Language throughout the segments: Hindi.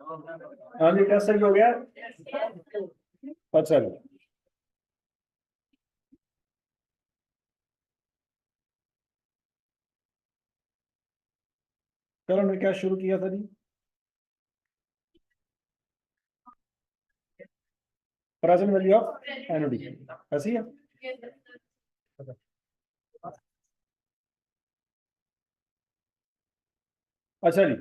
हाँ जी, टेस्ट सही हो गया। अच्छा जी, चलो हमने क्या शुरू किया था जी? प्रेजेंट वैल्यू ऑफ एनओडी, ऐसी है। अच्छा जी,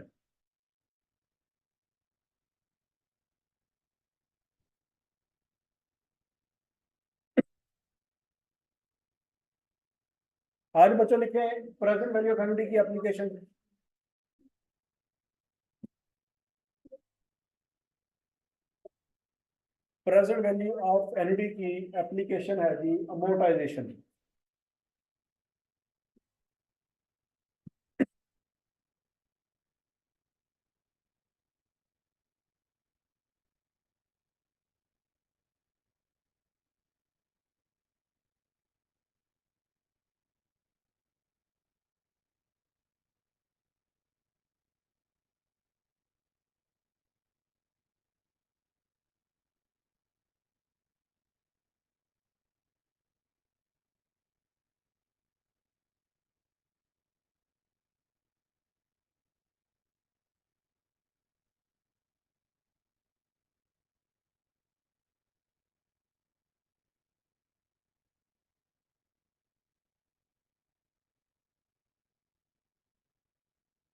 आज बच्चों लिखे प्रेजेंट वैल्यू ऑफ एनओडी की application. Present value of NOD की एप्लीकेशन है जी amortisation.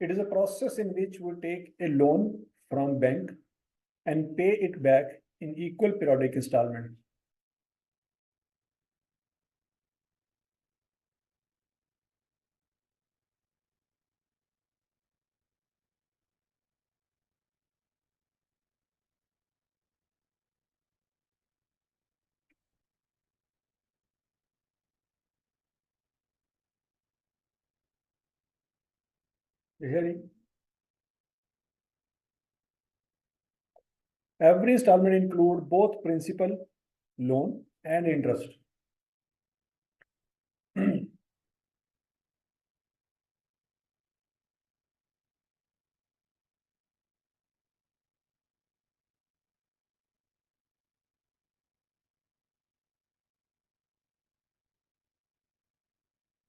It is a process in which we take a loan from bank and pay it back in equal periodic installment. Hearing every installment include both principal, loan and interest.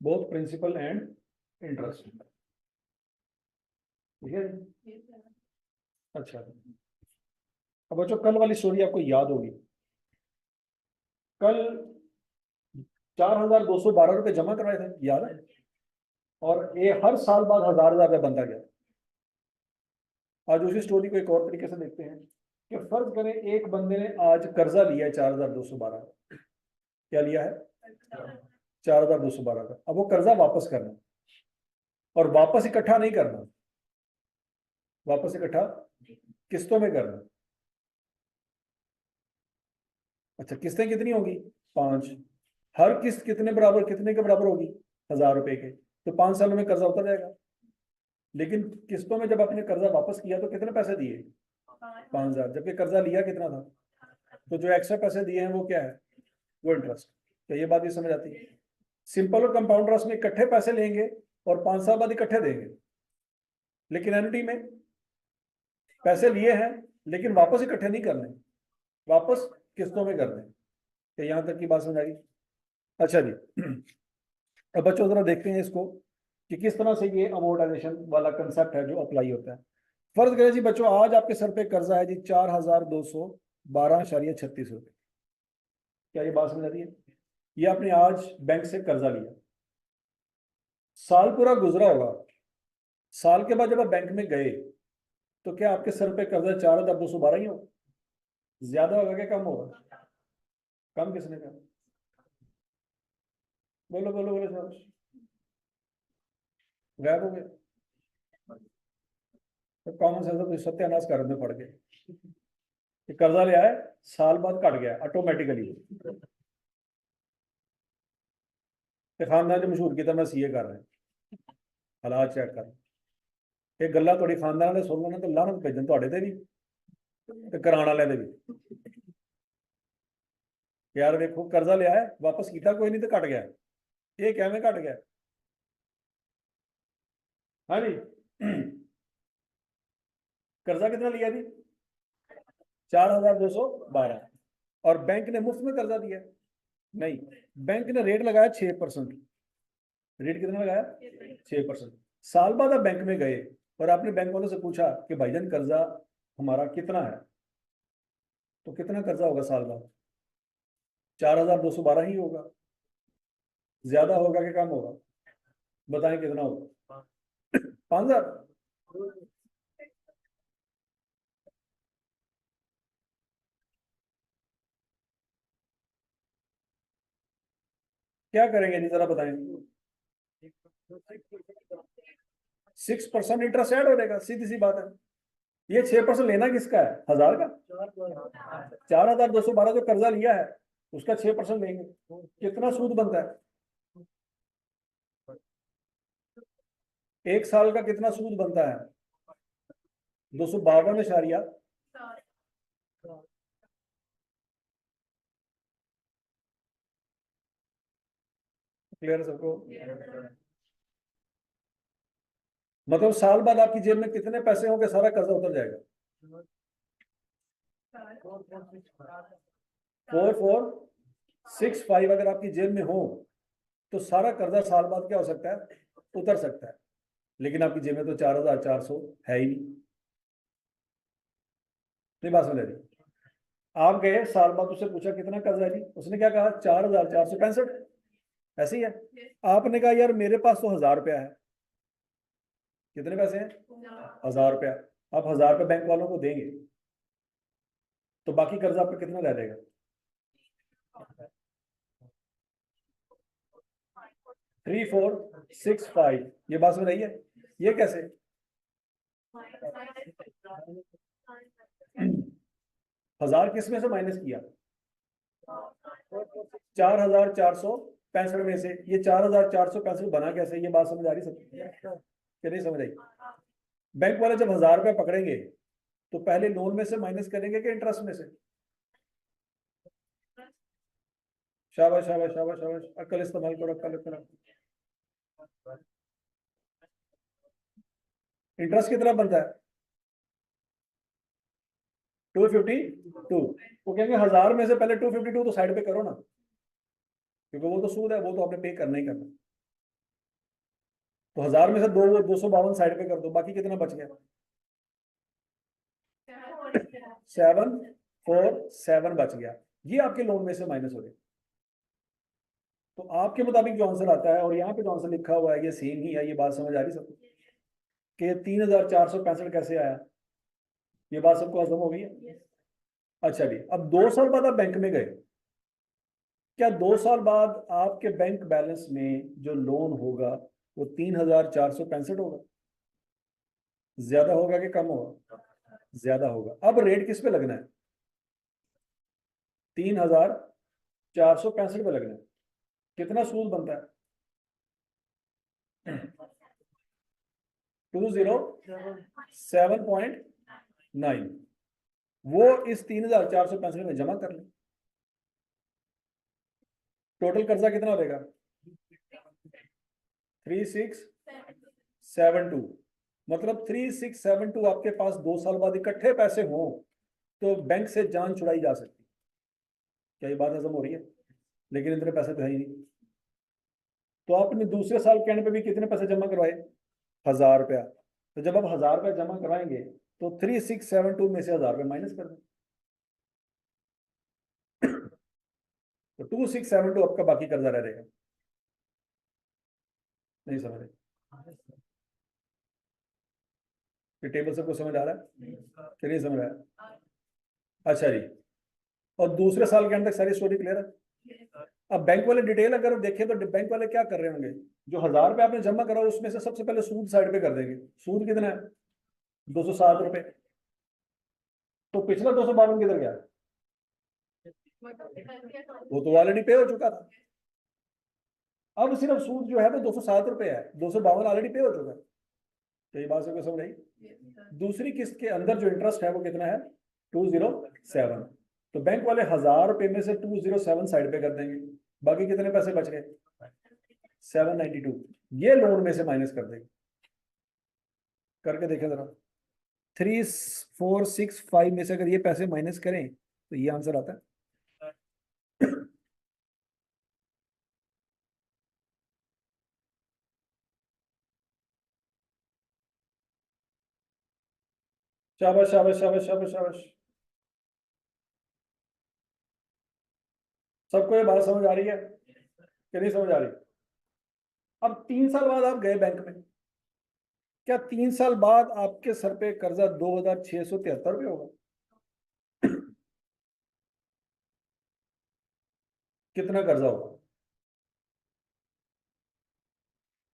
Both principal and interest. ठीक है। अच्छा, अब बच्चों कल वाली स्टोरी आपको याद होगी। कल 4,212 रुपये जमा करवाए थे, याद है? और ये हर साल बाद 1,000 रुपये बनता गया। आज उसी स्टोरी को एक और तरीके से देखते हैं कि फर्ज करें एक बंदे ने आज कर्जा लिया है 4,212। क्या लिया है? 4,212 का। अब वो कर्जा वापस करना, और वापस इकट्ठा नहीं करना, वापस इकट्ठा किस्तों में करना। अच्छा, किस्तें कितनी होगी? 5। हर किस्त कितने बराबर, कितने के बराबर होगी? 1,000 रुपए के। तो 5 सालों में कर्जा होता जाएगा। लेकिन किस्तों में जब आपने कर्जा वापस किया तो कितने पैसे दिए? 5,000। जबकि कर्जा लिया कितना था? तो जो एक्स्ट्रा पैसे दिए हैं वो क्या है? वो इंटरेस्ट। तो ये बात भी समझ आती है। सिंपल और कंपाउंड इंटरेस्ट में इकट्ठे पैसे लेंगे और 5 साल बाद इकट्ठे देंगे। लेकिन एनुटी में पैसे लिए हैं लेकिन वापस इकट्ठे नहीं करने, वापस किस्तों में करने। तो यहां तक की बात समझ आई? अच्छा जी, अब बच्चों जरा देखते हैं इसको कि किस तरह से ये अमोर्टाइजेशन वाला कंसेप्ट है जो अप्लाई होता है। फर्ज करें जी बच्चों, आज आपके सर पे कर्जा है जी 4,212.36 रुपये। क्या ये बात समझ आती है? ये आपने आज बैंक से कर्जा लिया, साल पूरा गुजरा होगा। साल के बाद जब आप बैंक में गए तो क्या आपके सर पे कर्जा 4,212 ही हो? ज्यादा होगा क्या कम होगा? कम किसने कहा? बोलो बोलो बोलो सर। गायब हो गए? तो कॉमन सेंस तो सत्यानाश कर में पड़ गए। ये कर्जा लिया है, साल बाद कट गया ऑटोमेटिकली। खानदान ने मशहूर किया मैं सीए कर रहा है, हालात चेक कर। ये गल्ला थोड़ी खानदान ने सुन लेना तो लानत भेजन थोड़े ते भी ते कराने वाले दे भी। यार देखो, कर्जा लिया है, वापस किया कोई नहीं तो कट गया। ये क्या में कट गया? हाँ जी। कर्जा कितना लिया जी? 4,212। और बैंक ने मुफ्त में कर्जा दिया? नहीं, बैंक ने रेट लगाया 6%। रेट कितना लगाया? 6%। साल बाद आप बैंक में गए और आपने बैंक वालों से पूछा कि भाईजान कर्जा हमारा कितना है, तो कितना कर्जा होगा साल बाद? 4,212 ही होगा। ज्यादा होगा कि कम होगा? बताएं कितना होगा? 5,000। क्या करेंगे जी, जरा बताएं। 6% इंटरेस्ट ऐड हो जाएगा, सीधी सी बात है। ये 6% लेना किसका है? 1,000 का। 4,212 जो कर्जा लिया है उसका 6% लेंगे, कितना सूद बनता है? एक साल का कितना सूद बनता है? 252 क्लियर सबको? मतलब साल बाद आपकी जेब में कितने पैसे होंगे, सारा कर्जा उतर जाएगा? 4,465 अगर आपकी जेब में हो तो सारा कर्जा साल बाद क्या हो सकता है? उतर सकता है। लेकिन आपकी जेब में तो 4,400 है ही नहीं। नहीं बात समझ रही? आप गए साल बाद, उससे पूछा कितना कर्जा है जी, उसने क्या कहा? 4,465। ऐसे ही है। आपने कहा यार मेरे पास तो 1,000 रुपया है। कितने पैसे हैं? 1,000 रुपया। आप 1,000 रुपया बैंक वालों को देंगे तो बाकी कर्जा आपका कितना रह जाएगा? 3,465। ये बात समझ रही है? ये कैसे? 1,000 किस में से माइनस किया? 4,465 में से। ये 4,465 बना कैसे? ये बात समझ आ रही सबको कि नहीं समझ आई? बैंक वाले जब 1,000 रुपया पकड़ेंगे तो पहले लोन में से माइनस करेंगे कि इंटरेस्ट में से? शाबाश शाबाश शाबाश शाबाश, अक्ल इस्तेमाल करो, अक्ल इस्तेमाल। इंटरेस्ट कितना बनता है? 252। वो कहेंगे 1,000 में से पहले 252 तो साइड पे करो ना, क्योंकि वो तो सूद है, वो तो आपने पे करना ही करना। तो 1,000 में से 252 साइड पे कर दो, बाकी कितना बच गया? 747 बच गया। ये आपके लोन में से माइनस हो गया। तो आपके मुताबिक जो आंसर आता है और यहाँ पे जो आंसर लिखा हुआ है ये सेम ही है। ये बात समझ आ रही सबको कि 3,465 कैसे आया? ये बात सबको हजम हो गई है? अच्छा जी, अब 2 साल बाद आप बैंक में गए, क्या 2 साल बाद आपके बैंक बैलेंस में जो लोन होगा वो 3,465 होगा? ज्यादा होगा कि कम होगा? ज्यादा होगा। अब रेट किस पे लगना है? 3,465 पे लगना है। कितना सूद बनता है? 207.9। वो इस 3,465 में जमा कर लें। टोटल कर्जा कितना हो जाएगा? 3,672। मतलब 3,672 आपके पास 2 साल बाद इकट्ठे पैसे हों तो बैंक से जान छुड़ाई जा सकती है। क्या ये बात हजम हो रही है? लेकिन इतने पैसे तो है ही नहीं। तो आपने दूसरे साल के एंड पे भी कितने पैसे जमा करवाए? 1,000 रुपया। तो जब आप 1,000 रुपया जमा करवाएंगे तो 3,672 में से 1,000 रुपया माइनस कर दें। तो 2,672 आपका बाकी कर्जा रह जाएगा। नहीं समझ रहे? ये टेबल सबको समझ आ रहा है कि नहीं समझ रहा है? अच्छा जी, और दूसरे साल के अंदर सारी स्टोरी क्लियर है? अब बैंक वाले डिटेल अगर देखें तो बैंक वाले क्या कर रहे होंगे? जो 1,000 रुपये आपने जमा करा उसमें से सबसे पहले सूद साइड पे कर देंगे। सूद कितना है? 207 रुपए। तो पिछला 252 किधर गया? वो तो ऑलरेडी पे हो चुका था। अब सिर्फ सूद जो है वो 207 रुपए है, 252 ऑलरेडी पे हो चुका है। तो ये बात सबको समझ आई? दूसरी किस्त के अंदर जो इंटरेस्ट है वो कितना है? 207। तो बैंक वाले 1,000 रुपए में से 207 साइड पे कर देंगे, बाकी कितने पैसे बच गए? 792। ये लोन में से माइनस कर देंगे। करके देखें जरा। 3465 में से अगर ये पैसे माइनस करें तो ये आंसर आता है। शाबाश शाबाश शाबाश शाबाश शाबाश। सबको ये बात समझ आ रही है कि नहीं समझ आ रही? अब 3 साल बाद आप गए बैंक में, क्या 3 साल बाद आपके सर पे कर्जा 2673 रुपये होगा? कितना कर्जा होगा?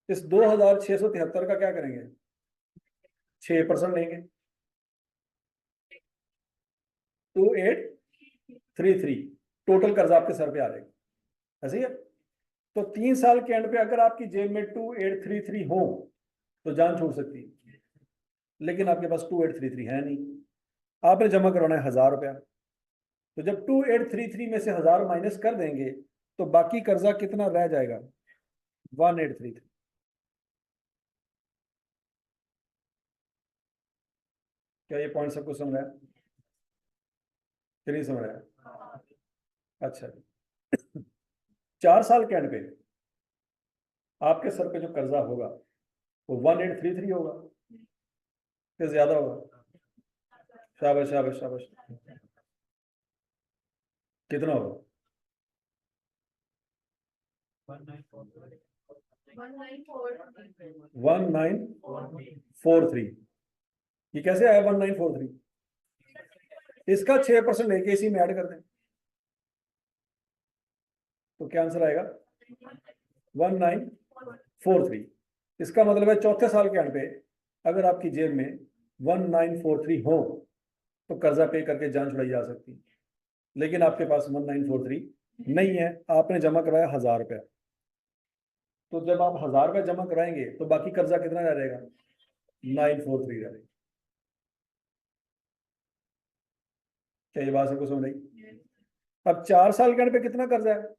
इस 2673 का क्या करेंगे? 6% लेंगे। 2833 टोटल कर्जा आपके सर पे आ जाएगा, ऐसे ही है। तो 3 साल के एंड पे अगर आपकी जेब में 2833 हो तो जान छोड़ सकती है, लेकिन आपके पास 2833 है नहीं। आपने जमा करवाना है 1000 रुपया। तो जब 2833 में से 1000 माइनस कर देंगे तो बाकी कर्जा कितना रह जाएगा? 1833। क्या ये पॉइंट सबको समझ आया कि नहीं समझ आया? अच्छा, 4 साल के एंड पे आपके सर पे जो कर्जा होगा वो 1833 होगा कि ज्यादा होगा? शाबाश शाबाश शाबाश। कितना होगा? 1943। ये कैसे आया 1943? इसका 6% लेके इसी में ऐड कर दें तो क्या आंसर आएगा? 1943। इसका मतलब है चौथे साल के एंड पे अगर आपकी जेब में 1943 हो तो कर्जा पे करके जान छुड़ाई जा सकती है, लेकिन आपके पास 1943 नहीं है। आपने जमा करवाया 1000 रुपया। तो जब आप 1000 रुपया जमा कराएंगे तो बाकी कर्जा कितना रह जाएगा? 943 रह जाएगा। क्या ये बात सबको समझ आई? अब 4 साल के एंड पे कितना कर्जा है?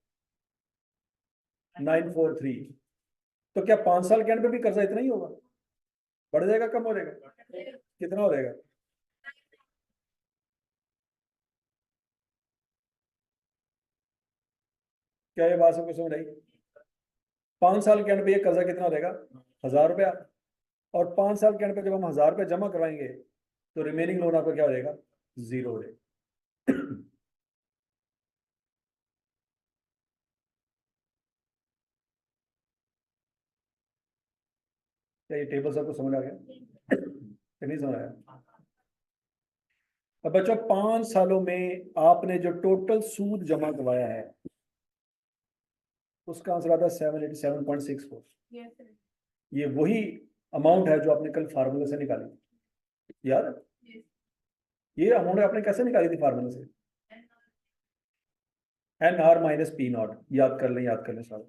943। तो क्या 5 साल के एंड पे भी कर्जा इतना ही होगा? बढ़ जाएगा, कम हो जाएगा? कितना हो जाएगा? क्या ये बात सबको समझ आई? 5 साल के एंड पे ये कर्जा कितना हो जाएगा? 1000 रुपया। और 5 साल के एंड पे जब हम 1000 रुपया जमा करवाएंगे तो रिमेनिंग लोन आपका क्या हो जाएगा? 0 हो जाएगा। क्या ये टेबल सबको समझ आ गया कि नहीं समझ आया? अब बच्चों 5 सालों में आपने जो टोटल सूद जमा करवाया है उसका आंसर आता है 787.64। ये वही अमाउंट है जो आपने कल फार्मूले से निकाली, याद है? ये अमाउंट आपने कैसे निकाली थी फार्मूले से? NR - P0। याद कर लें, याद कर लें साहब।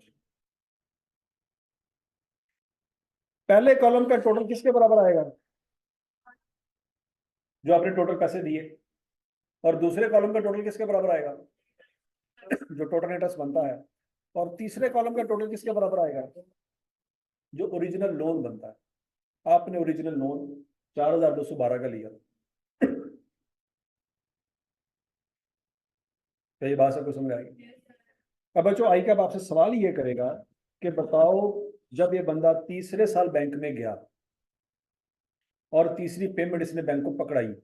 पहले कॉलम का टोटल किसके बराबर आएगा? जो आपने टोटल पैसे दिए। और दूसरे कॉलम का टोटल किसके बराबर आएगा? जो टोटल इंटरेस्ट बनता है। और तीसरे कॉलम का टोटल किसके बराबर आएगा? जो ओरिजिनल लोन बनता है। आपने ओरिजिनल लोन 4212 का लिया। तो ये बात सबको समझ आएगी? अब बच्चों आई का आपसे सवाल ये करेगा कि बताओ, जब ये बंदा तीसरे साल बैंक में गया और तीसरी पेमेंट इसने बैंक को पकड़ाई,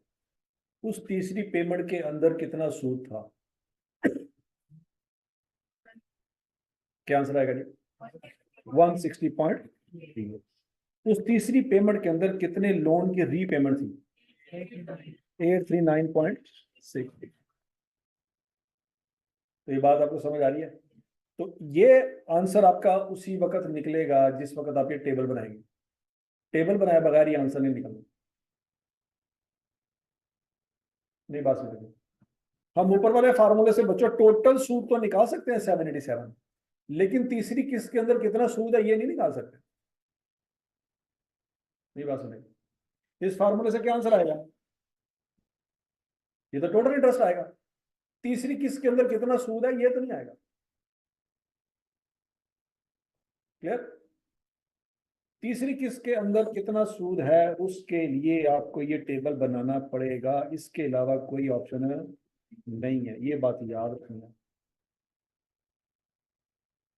उस तीसरी पेमेंट के अंदर कितना सूद था? क्या आंसर आएगा जी? 160.3। उस तीसरी पेमेंट के अंदर कितने लोन की रीपेमेंट थी? 839.6। तो ये बात आपको समझ आ रही है? तो ये आंसर आपका उसी वक्त निकलेगा जिस वक्त आप ये टेबल बनाएंगे। टेबल बनाए बगैर ये आंसर नहीं निकलना। नहीं बात समझ? हम ऊपर वाले फार्मूले से बच्चों टोटल सूद तो निकाल सकते हैं 787, लेकिन तीसरी किस्त के अंदर कितना सूद है ये नहीं निकाल सकते। नहीं बात समझ? इस फार्मूले से क्या आंसर आएगा? ये तो टोटल इंटरेस्ट आएगा। तीसरी किस्त के अंदर कितना सूद है ये तो नहीं आएगा। क्लियर? तीसरी किस्त के अंदर कितना सूद है उसके लिए आपको ये टेबल बनाना पड़ेगा, इसके अलावा कोई ऑप्शन नहीं है, ये बात याद रखना।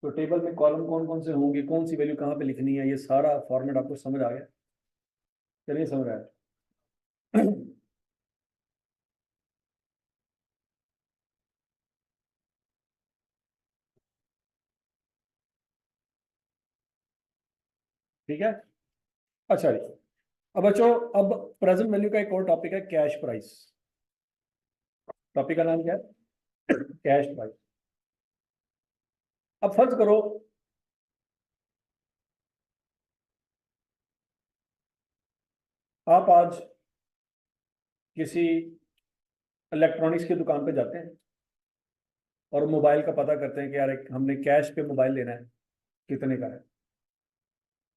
तो टेबल में कॉलम कौन कौन से होंगे, कौन सी वैल्यू कहाँ पे लिखनी है, ये सारा फॉर्मेट आपको समझ आ गया? चलिए समझ आया। ठीक है। अच्छा जी, अब बच्चों, अब प्रेजेंट वैल्यू का एक और टॉपिक है, कैश प्राइस। टॉपिक का नाम क्या है? Cash price. अब फर्ज करो आप आज किसी इलेक्ट्रॉनिक्स की दुकान पे जाते हैं और मोबाइल का पता करते हैं कि यार हमने कैश पे मोबाइल लेना है, कितने का है?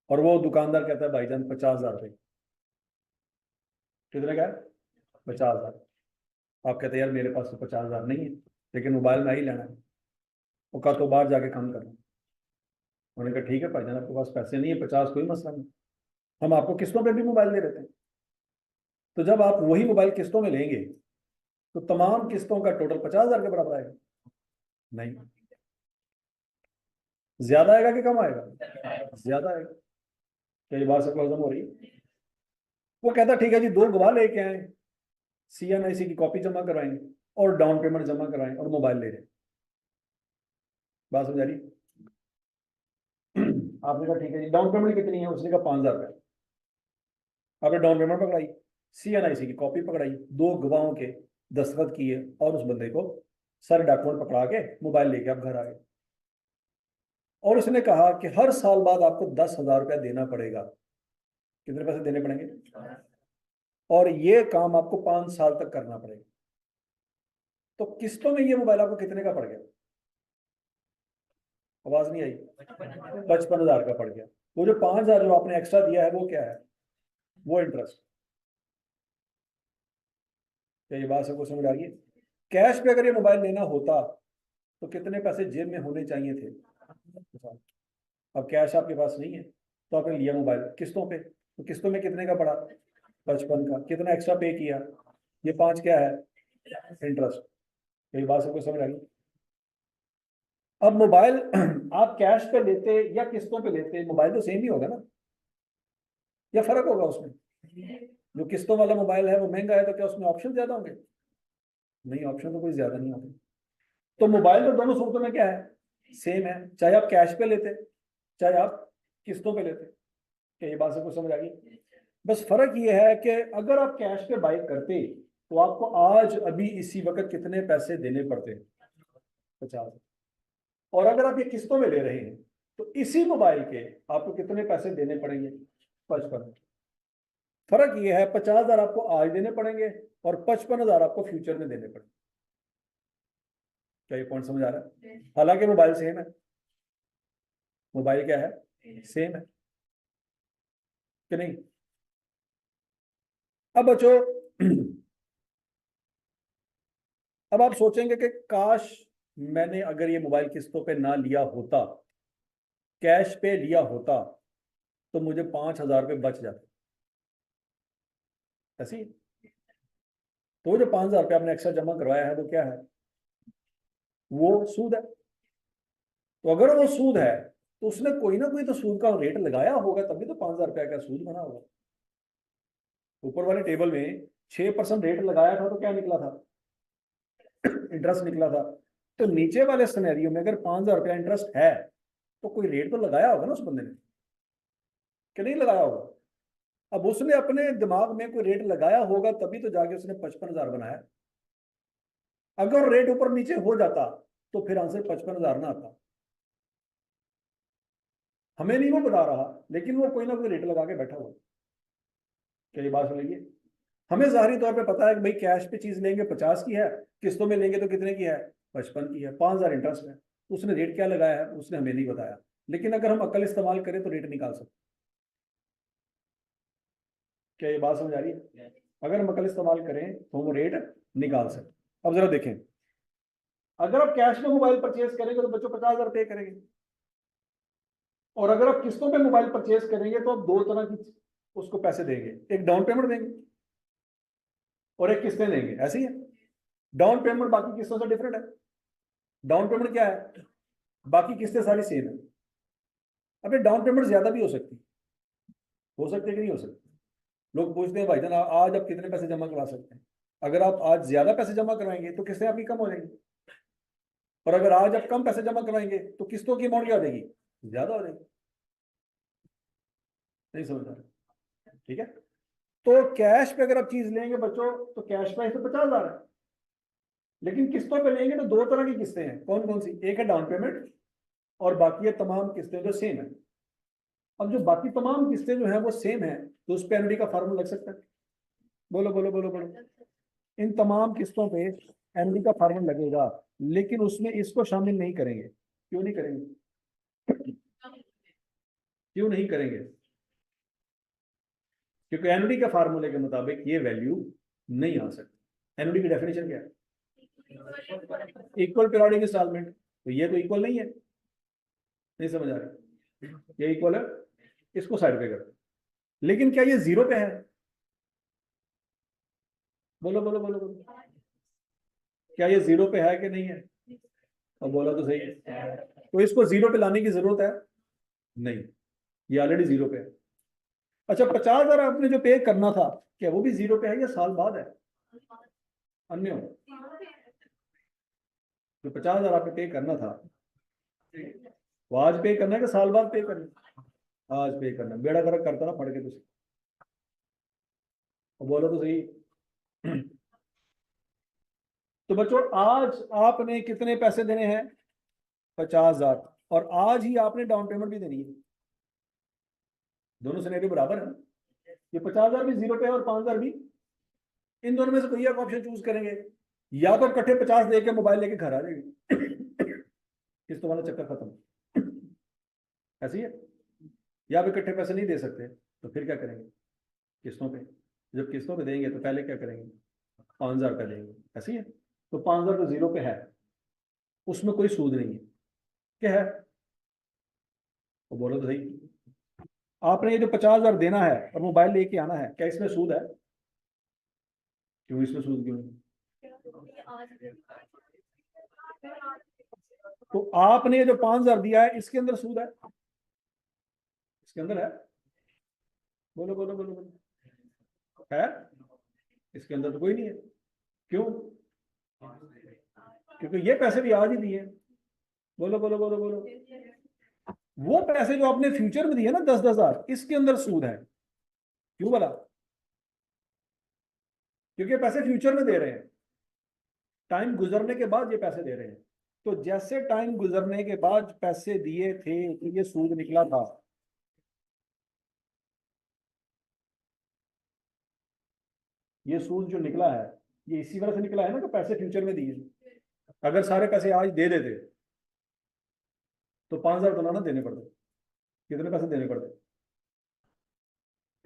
और वो दुकानदार कहता है भाईजान 50,000 रुपये। कितने का है? 50,000। आप कहते हैं यार मेरे पास तो 50,000 नहीं है, लेकिन मोबाइल मैं ही लेना है। वो कहा तो बाहर जाके काम करना। उन्होंने कहा ठीक है भाईजान, आपके पास पैसे नहीं है 50, कोई मसला नहीं, हम आपको किस्तों पे भी मोबाइल दे देते हैं। तो जब आप वही मोबाइल किस्तों में लेंगे तो तमाम किस्तों का टोटल 50,000 के बराबर आएगा? नहीं, ज्यादा आएगा कि कम आएगा? ज्यादा आएगा। क्या ये बात से प्रॉब्लम हो रही है? वो कहता ठीक है जी, दो गवाह लेके आए, CNIC की कॉपी जमा करवाएंगे और डाउन पेमेंट जमा करवाएं और मोबाइल ले रहे हैं। बात समझ आ रही? आपने कहा ठीक है जी, डाउन पेमेंट कितनी है? उसने कहा 5,000 रुपये। आपने डाउन पेमेंट पकड़ाई, CNIC की कॉपी पकड़ाई, दो गवाहों के दस्तखत किए और उस बंदे को सारे डॉक्यूमेंट पकड़ा के मोबाइल लेके आप घर आ गए। और उसने कहा कि हर साल बाद आपको 10,000 रुपया देना पड़ेगा। कितने पैसे देने पड़ेंगे? और ये काम आपको 5 साल तक करना पड़ेगा। तो किस्तों में ये मोबाइल आपको कितने का पड़ गया? आवाज नहीं आई। 55,000 का पड़ गया। वो जो 5,000 जो आपने एक्स्ट्रा दिया है वो क्या है? वो इंटरेस्ट। क्या ये बात सबको समझ आ गई? कैश पे अगर ये मोबाइल लेना होता तो कितने पैसे जेब में होने चाहिए थे? अब कैश आपके पास नहीं है तो आपने लिया मोबाइल किस्तों पे, तो किस्तों में कितने का पड़ा? 55 का। कितना एक्स्ट्रा पे किया? ये 5 क्या है? इंटरेस्ट। ये बात सबको समझ आ गई? अब मोबाइल आप कैश पे लेते या किस्तों पे लेते, मोबाइल तो सेम ही होगा ना, या फर्क होगा उसमें? जो किस्तों वाला मोबाइल है वो महंगा है, तो क्या उसमें ऑप्शन ज्यादा होंगे? नहीं, ऑप्शन तो कोई ज्यादा नहीं होते। तो मोबाइल तो दोनों सूरतों में क्या है? सेम है, चाहे आप कैश पे लेते चाहे आप किस्तों पे लेते। क्या ये बात सबको समझ आ गई? बस फर्क ये है कि अगर आप कैश पे बाई करते तो आपको आज अभी इसी वक्त कितने पैसे देने पड़ते? 50। और अगर आप ये किस्तों में ले रहे हैं तो इसी मोबाइल के आपको कितने पैसे देने पड़ेंगे? 55। फर्क ये है 50,000 आपको आज देने पड़ेंगे और 55,000 आपको फ्यूचर में देने पड़ेंगे। क्या ये पॉइंट समझ आ रहा है? हालांकि मोबाइल सेम है। मोबाइल क्या है? सेम है कि नहीं? अब बच्चों, अब आप सोचेंगे कि काश मैंने अगर ये मोबाइल किस्तों पे ना लिया होता, कैश पे लिया होता, तो मुझे 5,000 रुपये बच जाते। ऐसी तो जो 5,000 रुपये आपने एक्स्ट्रा जमा करवाया है वो क्या है? वो सूद है। तो अगर वो सूद है तो उसने कोई ना कोई तो सूद का रेट लगाया होगा, तभी तो 5,000 रुपये का सूद बना होगा। ऊपर वाले टेबल में 6% रेट लगाया था तो क्या निकला था? इंटरेस्ट निकला था। तो नीचे वाले सिनेरियो में अगर 5,000 रुपया इंटरेस्ट है तो कोई रेट तो लगाया होगा ना उस बंदे ने, कि नहीं लगाया होगा? अब उसने अपने दिमाग में कोई रेट लगाया होगा तभी तो जाके उसने 55,000 बनाया। अगर रेट ऊपर नीचे हो जाता तो फिर आंसर 55,000 ना आता। हमें नहीं वो बता रहा, लेकिन वो कोई ना कोई रेट लगा के बैठा हुआ। क्या ये बात समझिए? हमें जाहिरी तौर पे पता है कि भाई कैश पे चीज लेंगे 50 की है, किस्तों में लेंगे तो कितने की है? 55 की है, 5,000 इंटरेस्ट है। उसने रेट क्या लगाया है उसने हमें नहीं बताया, लेकिन अगर हम अकल इस्तेमाल करें तो रेट निकाल सकते। क्या ये बात समझ आ रही है? अगर हम अकल इस्तेमाल करें तो हम रेट निकाल सकते। अब जरा देखें, अगर आप कैश में मोबाइल परचेज करेंगे तो बच्चों 50,000 पे करेंगे। और अगर आप किस्तों पे मोबाइल परचेज करेंगे तो आप दो तरह की उसको पैसे देंगे, एक डाउन पेमेंट देंगे और एक किस्तें देंगे, ऐसे ही है। डाउन पेमेंट बाकी किस्तों से डिफरेंट है। डाउन पेमेंट क्या है, बाकी किस्तें सारी सेम है। अबे डाउन पेमेंट ज्यादा भी हो सकती है कि नहीं हो सकती। लोग पूछते हैं भाईजान आज आप कितने पैसे जमा करा सकते हैं। अगर आप आज ज्यादा पैसे जमा करवाएंगे तो किस्तें आपकी कम हो जाएंगी, और अगर आज आप कम पैसे जमा करवाएंगे तो किस्तों की अमाउंट क्या हो जाएगी, ज्यादा हो जाएगी। नहीं समझ रहा, ठीक है। तो कैश पे अगर आप चीज लेंगे बच्चों तो कैश प्राइस तो 50,000 है, लेकिन किस्तों पे लेंगे तो दो तरह की किस्तें हैं। कौन कौन सी, एक है डाउन पेमेंट और बाकी है तमाम किस्तें जो सेम है। अब जो बाकी तमाम किस्तें जो है वो सेम है तो उस पे एनडी का फार्मूला लग सकता है। बोलो बोलो बोलो बोलो। इन तमाम किस्तों पे एनडी का फार्मूला लगेगा, लेकिन उसमें इसको शामिल नहीं करेंगे। क्यों नहीं करेंगे, क्यों नहीं करेंगे? क्योंकि एनडी के फार्मूले के मुताबिक ये वैल्यू नहीं आ सकती। एनडी की डेफिनेशन क्या है, इक्वल पीरियोडिक इंस्टॉलमेंट। तो ये तो इक्वल नहीं है, नहीं समझ आ रहा, ये इक्वल है, इसको साइड पे कर। लेकिन क्या ये जीरो पे है, बोलो बोलो बोलो बोलो, क्या ये जीरो पे है कि नहीं है? और बोला तो सही है। तो इसको जीरो पे लाने की जरूरत है नहीं, ये ऑलरेडी जीरो पे है। अच्छा 50,000 आपने जो पे करना था, क्या वो भी जीरो पे है या साल बाद है? अन्य जो 50,000 आपने पे करना था वो आज पे करना है कि साल बाद पे करना? आज पे करना। बेड़ा गर्क करता ना पड़ के तुझे, बोलो तो सही। तो बच्चों आज आपने कितने पैसे देने हैं, 50,000, और आज ही आपने डाउन पेमेंट भी देनी है। दोनों सिनेरियो बराबर है। ये 50,000 भी जीरो पे है और 5,000 भी। इन दोनों में से कोई एक ऑप्शन चूज करेंगे, या तो इकट्ठे 50 दे के मोबाइल लेके घर आ जाएगी, इस तो वाला चक्कर खत्म, ऐसी है। या आप इकट्ठे पैसे नहीं दे सकते तो फिर क्या करेंगे, किस्तों पे। जब किस्तों पे देंगे तो पहले क्या करेंगे, 5,000 का देंगे, ऐसी है। तो 5,000 तो जीरो पे है, उसमें कोई सूद नहीं है, क्या है? तो बोलो तो सही। आपने ये जो 50,000 देना है और मोबाइल लेके आना है, क्या इसमें सूद है? क्यों इसमें सूद क्यों नहीं? तो आपने ये जो 5,000 दिया है इसके अंदर सूद है, इसके अंदर है। बोलो बोलो बोलो बोलो, है? इसके अंदर तो कोई नहीं है। क्यों? क्योंकि ये पैसे भी आज ही दिए। बोलो बोलो बोलो बोलो। वो पैसे जो आपने फ्यूचर में दिए ना 10,000, इसके अंदर सूद है। क्यों बोला? क्योंकि पैसे फ्यूचर में दे रहे हैं, टाइम गुजरने के बाद ये पैसे दे रहे हैं। तो जैसे टाइम गुजरने के बाद पैसे दिए थे तो ये सूद निकला था। ये सूद जो निकला है ये इसी वजह से निकला है ना कि पैसे फ्यूचर में दिए। अगर सारे पैसे आज दे देते तो 5,000 तो ना देने पड़ते। कितने पैसे देने पड़ते?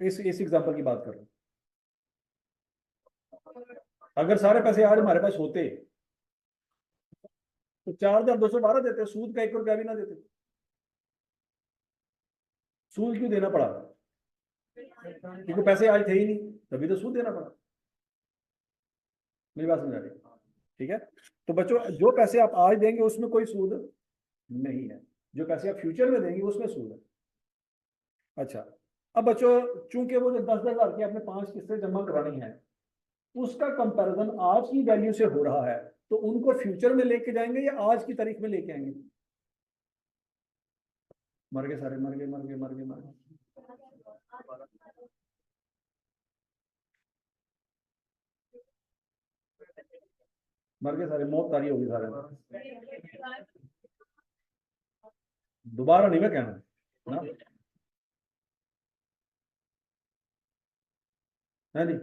इस एग्जांपल की बात कर रहा हूं। अगर सारे पैसे आज हमारे पास होते तो 4,212 देते, सूद का 1 रुपया भी ना देते। सूद क्यों देना पड़ा? क्योंकि पैसे आज थे ही नहीं, तभी तो सूद देना पड़ा। मेरी बात समझ आ रही है? ठीक है। तो बच्चों जो पैसे आप आज देंगे उसमें कोई सूद नहीं है, जो पैसे आप फ्यूचर में देंगे उसमें सूद है। अच्छा, अब बच्चों चूंकि वो जो 10,000 की आपने 5 किस्तें जमा करवानी है, उसका कंपैरिजन आज की वैल्यू से हो रहा है, तो उनको फ्यूचर में लेके जाएंगे या आज की तारीख में लेके आएंगे? मर गए सारे, मर गए मर गए मर गए मर गए, मर गए सारे, मौत तारी होगी सारे। दोबारा नहीं मैं कहना ना, है नहीं?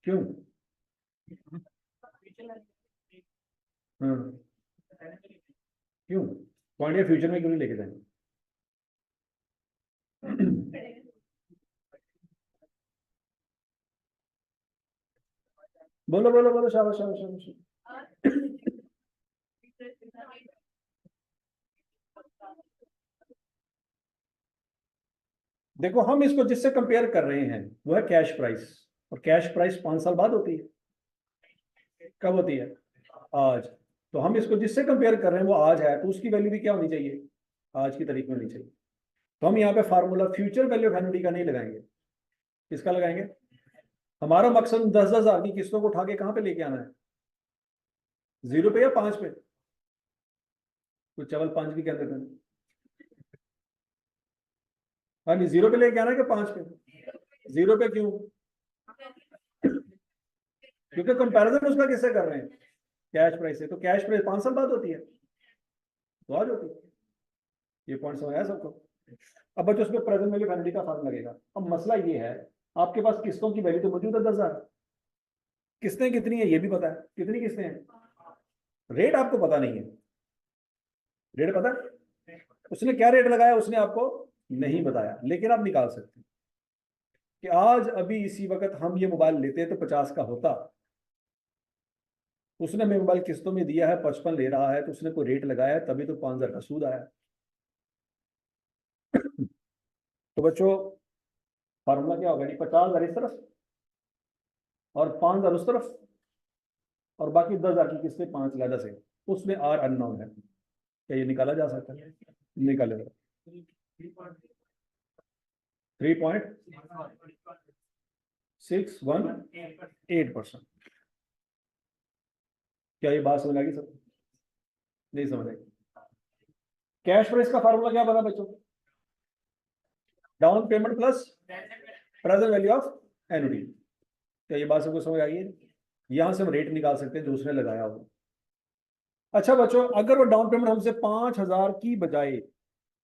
क्यों? हाँ, क्यों पॉइंट फ्यूचर में क्यों नहीं लेके जाएंगे? बोलो बोलो बोलो, शाबाश शाबाश शाबाश। देखो हम इसको जिससे कंपेयर कर रहे हैं वो है कैश प्राइस, और कैश प्राइस 5 साल बाद होती है। कब होती है? आज। तो हम इसको जिससे कंपेयर कर रहे हैं वो आज है, तो उसकी वैल्यू भी क्या होनी चाहिए? आज की तारीख में होनी चाहिए। तो हम यहाँ पे formula future value of annuity का नहीं लगाएंगे, किसका लगाएंगे? हमारा मकसद 10,000 की किस्तों को उठा के कहाँ पे लेके आना है? 0 पे या 5 पे? कुछ चावल 5 भी कह देते हैं। हाँ नहीं, 0 पे लेके आना है कि 5 पे? 0 पे क्यों? क्योंकि कंपैरिजन उसका किससे कर रहे हैं? कैश प्राइस से। तो कैश प्राइस 5 साल बाद होती है, तो आज होती है। ये पॉइंट समझ आया सबको? अब बच्चों उसमें प्रेजेंट वैल्यू पेनल्टी का फर्क लगेगा। अब मसला ये है, आपके पास किस्तों की वैल्यू तो मौजूद है 10,000, किस्तें कितनी है ये भी पता है, कितनी किस्तें हैं, रेट आपको पता नहीं है। रेट पता है? उसने क्या रेट लगाया उसने आपको नहीं बताया, लेकिन आप निकाल सकते हैं कि आज अभी इसी वक्त हम ये मोबाइल लेते तो 50 का होता। उसने हमें मोबाइल किस्तों में दिया है, 55 ले रहा है, तो उसने कोई रेट लगाया है, तभी तो 5,000 का सूद आया। तो बच्चों फार्मूला क्या होगा? 50,000 इस तरफ और 5,000 उस तरफ, और बाकी 10,000 की किस्तें 5 ज्यादा से, उसमें आर अननोन है। क्या ये निकाला जा सकता है? निकालेगा 3.618%। क्या ये बात समझ आ गई सब? नहीं समझ आई? कैश प्राइस का फार्मूला क्या बता बच्चों? Down payment plus present value of annuity. क्या ये बात सबको समझ आई है? यहां से हम रेट निकाल सकते हैं जो उसने लगाया हो। अच्छा बच्चों, अगर वो डाउन पेमेंट हमसे 5,000 की बजाय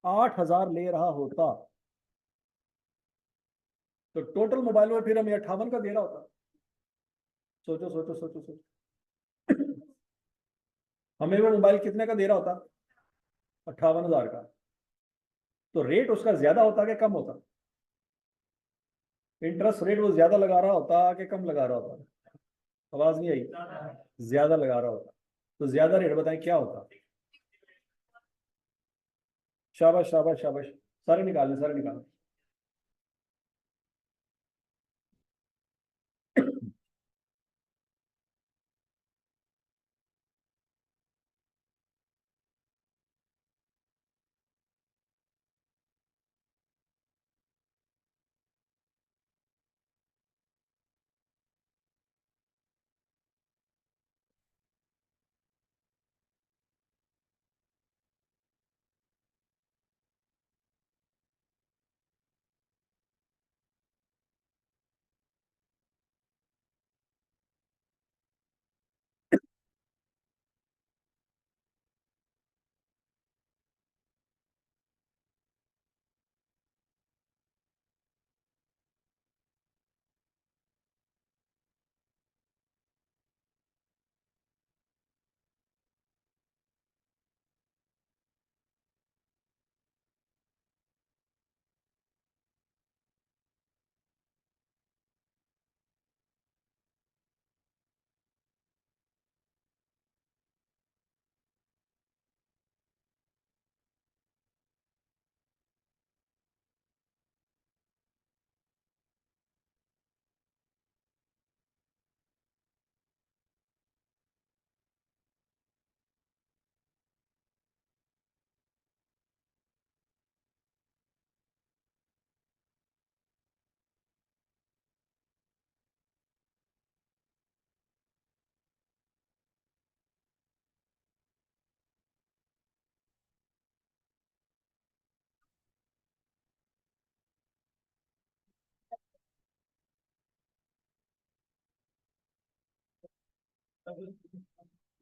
8,000 ले रहा होता, तो टोटल मोबाइल में फिर हमें 58 का दे रहा होता। सोचो सोचो सोचो सोचो। हमें वो मोबाइल कितने का दे रहा होता? 58,000 का। तो रेट उसका ज्यादा होता कि कम होता? इंटरेस्ट रेट वो ज्यादा लगा रहा होता कि कम लगा रहा होता? आवाज नहीं आई। ज्यादा लगा रहा होता। तो ज्यादा रेट बताएं क्या होता? शाबाश शाबाश शाबाश, सारे निकालें सारे निकालें।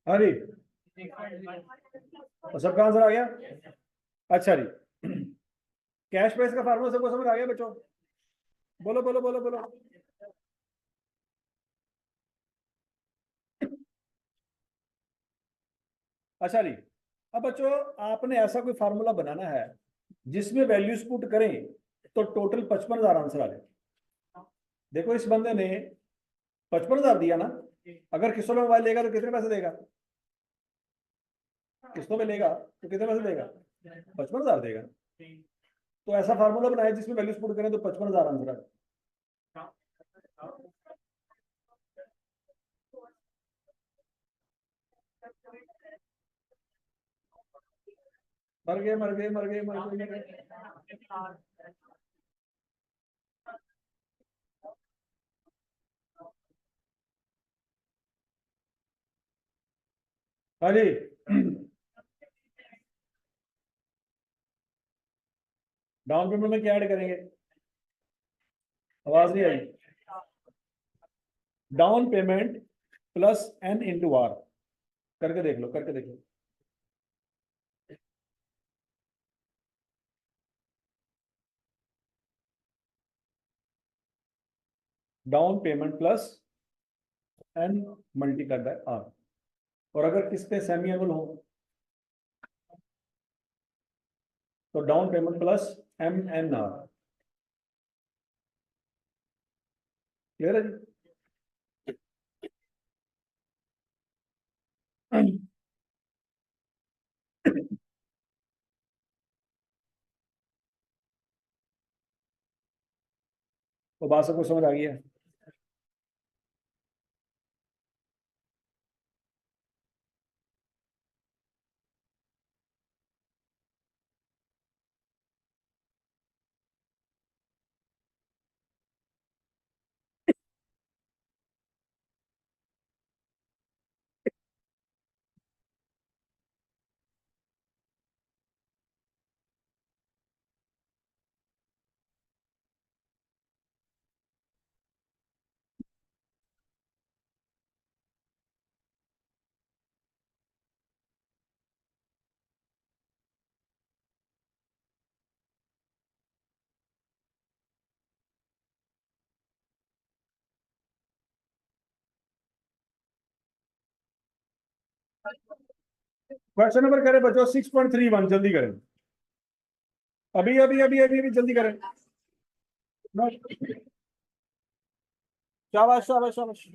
हाँ जी, तो सबका आंसर आ गया? अच्छा जी। कैश प्राइस का फार्मूला सबको समझ आ गया बच्चों? बोलो बोलो बोलो बोलो। अच्छा जी, अब बच्चों आपने ऐसा कोई फार्मूला बनाना है जिसमें वैल्यूज पुट करें तो टोटल 55,000 आंसर आ जाए। देखो इस बंदे ने 55,000 दिया ना, अगर किस्तों में मोबाइल लेगा तो कितने पैसे देगा? किस्तों में लेगा तो कितने पैसे देगा? 55,000 देगा। तो ऐसा फार्मूला बनाया जिसमें वैल्यूज पुट करें तो 55,000 आंसर है। मर गए मर गए मर गए मर गए मर गए। हाँ जी। डाउन पेमेंट में क्या ऐड करेंगे? आवाज नहीं आई। Down payment plus n into r. करके देख लो, करके देख लो। Down payment plus n multiplied by r. और अगर किसते सेमी एनुअल हो तो down payment plus m n r. Clear है जी? तो बात सबको समझ आ गई है? क्वेश्चन नंबर करें बच्चों 6.31, जल्दी करें। अभी अभी अभी अभी अभी जल्दी करें। शाबाश शाबाश शाबाश।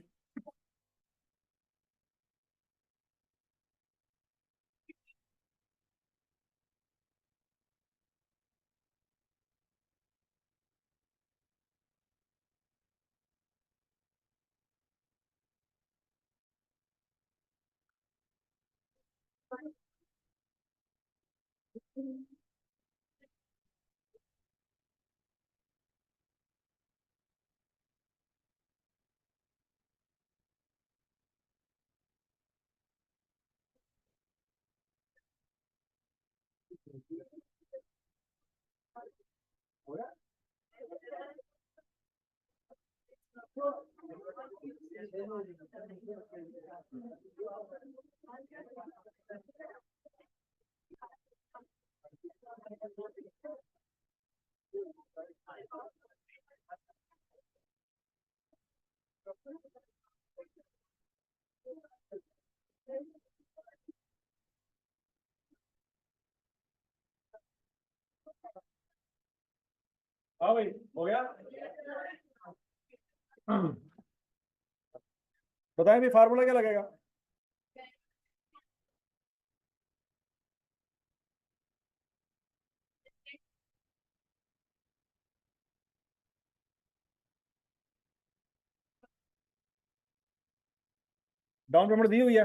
हाँ भाई, हो गया। बताएं भी फार्मूला क्या लगेगा? डाउन पेमेंट दी हुई है,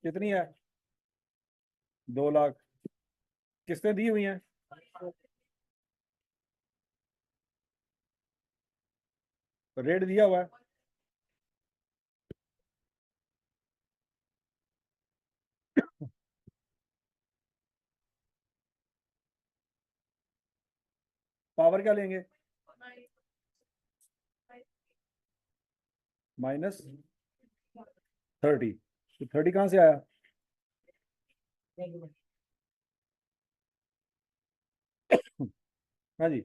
कितनी है? 2 लाख। किस्तें दी हुई हैं? रेट दिया हुआ है। पावर क्या लेंगे? -30। तो 30 कहाँ से आया? हाँ जी,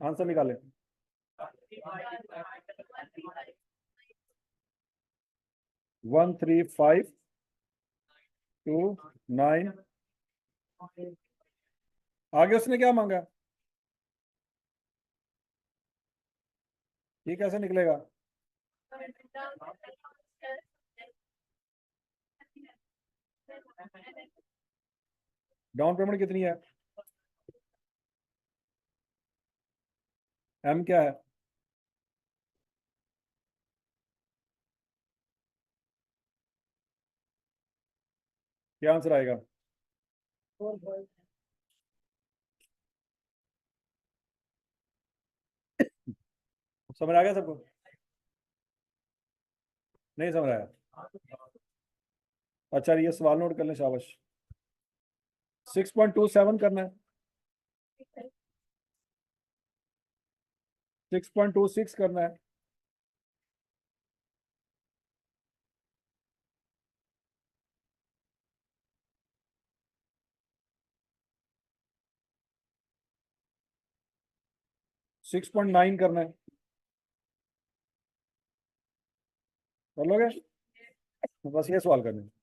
आंसर निकालें। 13529। आगे उसने क्या मांगा? ये कैसे निकलेगा? डाउन पेमेंट कितनी है? एम क्या है? क्या आंसर आएगा? समझ आ गया सबको? नहीं समझ आया? अच्छा ये सवाल नोट कर लें, शाबाश। 6.27 करना है, 6.26 करना है, 6.9 करना है। कर लोगे? बस ये सवाल करना है।